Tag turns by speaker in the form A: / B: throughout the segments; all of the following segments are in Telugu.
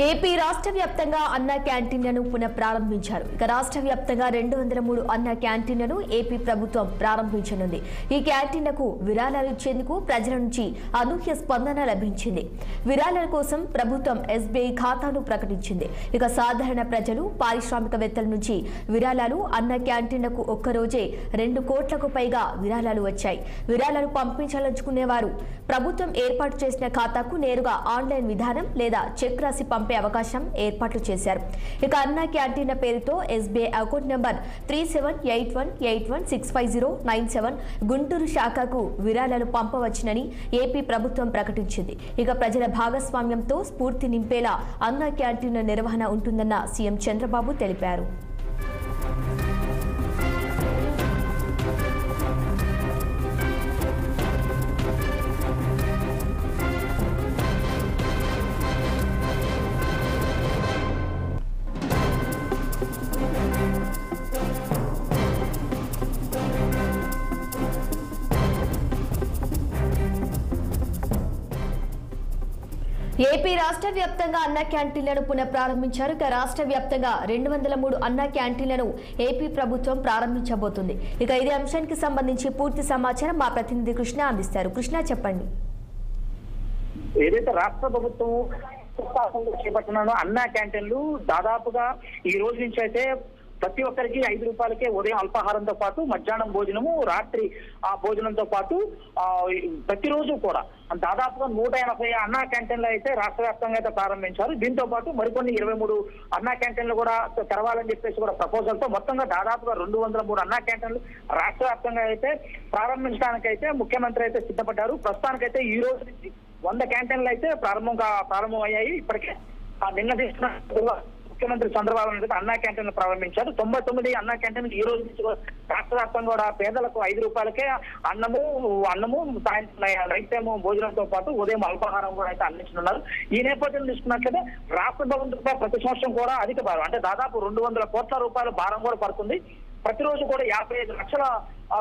A: ఏపీ రాష్ట్ర వ్యాప్తంగా అన్న క్యాంటీన్లను పునః ప్రారంభించారు. ఇక రాష్ట్ర వ్యాప్తంగా 203 అన్న క్యాంటీన్లను ఏపీ ప్రభుత్వం ప్రారంభించనుంది. ఈ క్యాంటీన్లకు విరాళాలు ఇచ్చేందుకు ప్రజల నుంచి అనూహ్య స్పందన లభించింది. విరాళాల కోసం ప్రభుత్వం ఎస్బీఐ ఖాతాను ప్రకటించింది. ఇక సాధారణ ప్రజలు, పారిశ్రామికవేత్తల నుంచి విరాళాలు అన్న క్యాంటీన్లకు ఒక్కరోజే 2 కోట్లకు పైగా విరాళాలు వచ్చాయి. విరాళాలు పంపించాలనుకునేవారు ప్రభుత్వం ఏర్పాటు చేసిన ఖాతాకు నేరుగా ఆన్లైన్ విధానం లేదా చెక్ రాసి పంపే అవకాశం ఏర్పాట్లు చేశారు. ఇక అన్న క్యాంటీన్ల పేరుతో ఎస్బీఐ అకౌంట్ నంబర్ 3781816509 గుంటూరు శాఖకు విరాళాలు పంపవచ్చునని ఏపీ ప్రభుత్వం ప్రకటించింది. ఇక ప్రజల భాగస్వామ్యంతో స్ఫూర్తి నింపేలా అన్న క్యాంటీన్ల నిర్వహణ ఉంటుందన్న సీఎం చంద్రబాబు తెలిపారు. ఏపీ రాష్ట్ర వ్యాప్తంగా అన్న క్యాంటీన్లను పునః ప్రారంభించారు. ఇక రాష్ట్ర వ్యాప్తంగా 203 అన్న క్యాంటీన్లను ఏపీ ప్రభుత్వం ప్రారంభించబోతుంది. ఇక ఇదే అంశానికి సంబంధించి పూర్తి సమాచారం మా ప్రతినిధి కృష్ణ అందిస్తారు. కృష్ణ, చెప్పండి.
B: ఏదైతే రాష్ట్ర ప్రభుత్వం చేపట్టినానో అన్న క్యాంటీన్లు దాదాపుగా ఈ రోజు నుంచి అయితే ప్రతి ఒక్కరికి 5 రూపాయలకే ఉదయం అల్పాహారంతో పాటు మధ్యాహ్నం భోజనము, రాత్రి ఆ భోజనంతో పాటు ప్రతిరోజు కూడా దాదాపుగా 180 అన్నా క్యాంటీన్లు అయితే రాష్ట్ర వ్యాప్తంగా అయితే ప్రారంభించారు. దీంతో పాటు మరికొన్ని 23 అన్నా క్యాంటీన్లు కూడా తెరవాలని చెప్పేసి కూడా ప్రపోజల్ తో మొత్తంగా దాదాపుగా 203 అన్నా క్యాంటీన్లు రాష్ట్ర వ్యాప్తంగా అయితే ప్రారంభించడానికి అయితే ముఖ్యమంత్రి అయితే సిద్ధపడ్డారు. ప్రస్తుతానికైతే ఈ రోజు నుంచి 100 క్యాంటీన్లు అయితే ప్రారంభమయ్యాయి. ఇప్పటికే నిన్న తీసుకున్న ముఖ్యమంత్రి చంద్రబాబు నాయుడు అన్నా క్యాంటీన్లు ప్రారంభించారు. 99 అన్నా క్యాంటీన్ ఈ రోజు నుంచి రాష్ట్ర వ్యాప్తంగా కూడా పేదలకు 5 రూపాయలకే అన్నము సాయంత్రం నైట్ టైం భోజనంతో పాటు ఉదయం అల్పాహారం కూడా అయితే అందించనున్నారు. ఈ నేపథ్యంలో తీసుకున్నట్లయితే రాష్ట్ర ప్రభుత్వంపై ప్రతి సంవత్సరం కూడా అధిక భారం అంటే దాదాపు 200 కోట్ల రూపాయల భారం కూడా పడుతుంది. ప్రతిరోజు కూడా 55 లక్షల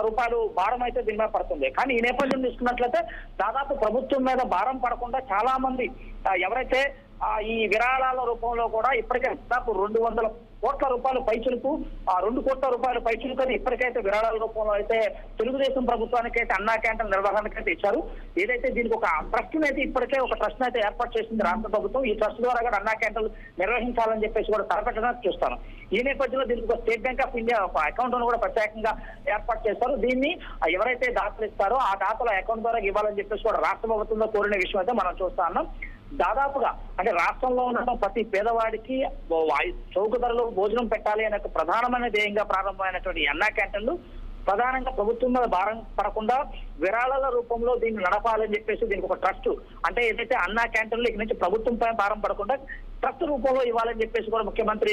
B: రూపాయలు భారం అయితే దీని మీద పడుతుంది. కానీ ఈ నేపథ్యం తీసుకున్నట్లయితే దాదాపు ప్రభుత్వం మీద భారం పడకుండా చాలా మంది ఎవరైతే ఈ విరాళాల రూపంలో కూడా ఇప్పటికే దాదాపు 200 కోట్ల రూపాయలు పైచులకు 2 కోట్ల రూపాయలు పైచులకు అని ఇప్పటికైతే విరాళాల రూపంలో అయితే తెలుగుదేశం ప్రభుత్వానికి అయితే అన్నా క్యాంటీన్ నిర్వహణకు అయితే ఇచ్చారు. ఏదైతే దీనికి ఒక ట్రస్ట్ అయితే ఇప్పటికే ఒక ట్రస్ట్ అయితే ఏర్పాటు చేసింది రాష్ట్ర ప్రభుత్వం. ఈ ట్రస్ట్ ద్వారా కూడా అన్నా క్యాంటీన్లు నిర్వహించాలని చెప్పేసి కూడా తలపెట్టడానికి చూస్తాను. ఈ నేపథ్యంలో దీనికి ఒక స్టేట్ బ్యాంక్ ఆఫ్ ఇండియా ఒక అకౌంట్ ను కూడా ప్రత్యేకంగా ఏర్పాటు చేస్తారు. దీన్ని ఎవరైతే దాతలు ఇస్తారో ఆ దాతల అకౌంట్ ద్వారా ఇవ్వాలని చెప్పేసి కూడా రాష్ట్ర ప్రభుత్వంలో కోరిన విషయం అయితే మనం చూస్తా ఉన్నాం. దాదాపుగా అంటే రాష్ట్రంలో ఉన్న ప్రతి పేదవాడికి చౌక ధరలో భోజనం పెట్టాలి అనే ప్రధానమైన ధ్యేయంగా ప్రారంభమైనటువంటి అన్నా క్యాంటీన్లు ప్రధానంగా ప్రభుత్వం మీద భారం పడకుండా విరాళాల రూపంలో దీన్ని నడపాలని చెప్పేసి దీనికి ఒక ట్రస్ట్ అంటే ఏదైతే అన్నా క్యాంటీన్లు ఇక నుంచి ప్రభుత్వంపై భారం పడకుండా ట్రస్ట్ రూపంలో ఇవ్వాలని చెప్పేసి కూడా ముఖ్యమంత్రి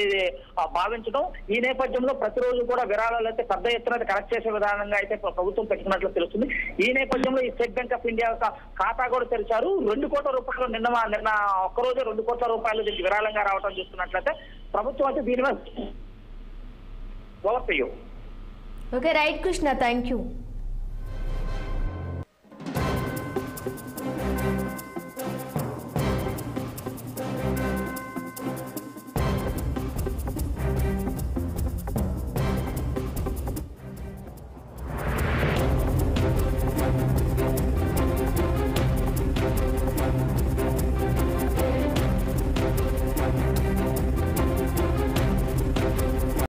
B: భావించడం. ఈ నేపథ్యంలో ప్రతిరోజు కూడా విరాళాలు అయితే పెద్ద ఎత్తున కలెక్ట్ చేసే విధానంగా అయితే ప్రభుత్వం పెట్టుకున్నట్లు తెలుస్తుంది. ఈ నేపథ్యంలో ఈ స్టేట్ బ్యాంక్ ఆఫ్ ఇండియా ఖాతా కూడా తెరిచారు. 2 కోట్ల రూపాయలు నిన్న ఒక్కరోజు 2 కోట్ల రూపాయలు దీనికి విరాళంగా రావడం చూస్తున్నట్లయితే ప్రభుత్వం అయితే దీని మీద okay right Krishna, thank you.